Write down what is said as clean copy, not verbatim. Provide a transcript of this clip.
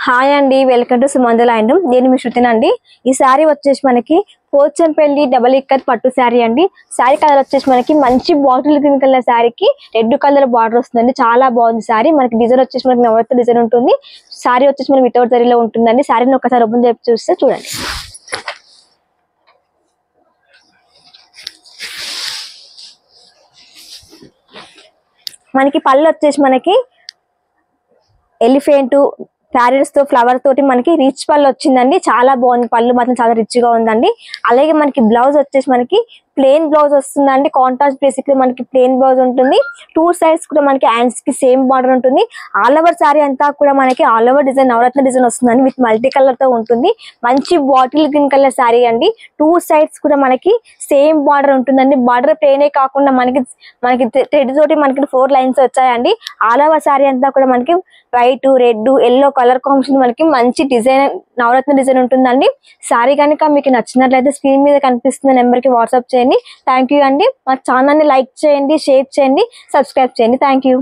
Hi అండి, welcome to సుమంజల and నేను మీ శృతిని అండి. ఈ శారీ వచ్చేసి మనకి పోచంపల్లి డబల్ ఇక్కత్ పట్టు శారీ అండి. శారీ కలర్ వచ్చేసి మనకి మంచి బాటిల్ గ్రీన్ కలర్ శారీకి రెడ్ కలర్ బార్డర్ వస్తుందండి. చాలా బాగుంది శారీ. మనకి డిజైన్ వచ్చేసి మనకి నవరత్న డిజైన్ ఉంటుంది. శారీ వచ్చేసి మనకి వితౌట్ జరీలో ఉంటుందండి. శారీని ఒకసారి ఓపెన్ చేసి చూస్తే చూడండి. మనకి పళ్ళు వచ్చేసి మనకి ఎలిఫెంట్ ప్యారెట్స్ తో ఫ్లవర్ తోటి మనకి రిచ్ పళ్ళు వచ్చిందండి. చాలా బాగుంది. పళ్ళు మాత్రం చాలా రిచ్ గా ఉందండి. అలాగే మనకి బ్లౌజ్ వచ్చేసి మనకి ప్లెయిన్ బ్లౌజ్ వస్తుందండి. కాంట్రాస్ట్ బేసిక్ మనకి ప్లెయిన్ బ్లౌజ్ ఉంటుంది. టూ సైడ్స్ కూడా మనకి హ్యాండ్స్ కి సేమ్ బార్డర్ ఉంటుంది. ఆల్ ఓవర్ శారీ అంతా కూడా మనకి ఆల్ ఓవర్ డిజైన్ నవరత్న డిజైన్ వస్తుందండి. విత్ మల్టీ కలర్ తో ఉంటుంది. మంచి బాటిల్ గ్రీన్ కలర్ శారీ అండి. టూ సైడ్స్ కూడా మనకి సేమ్ బార్డర్ ఉంటుందండి. బార్డర్ ప్లెయినే కాకుండా మనకి థ్రెడ్ తోటి మనకి 4 లైన్స్ వచ్చాయండి. ఆల్ ఓవర్ శారీ అంతా కూడా మనకి white, red, yellow colour combination మనకి మంచి డిజైన్ నవరత్న డిజైన్ ఉంటుందండి. శారీ కనుక మీకు నచ్చినట్లయితే స్క్రీన్ మీద కనిపిస్తున్న నెంబర్ కి వాట్సాప్ చేయండి. థ్యాంక్ యూ అండి. మా ఛానల్ ని లైక్ చేయండి, షేర్ చేయండి, సబ్స్క్రైబ్ చేయండి. Thank you.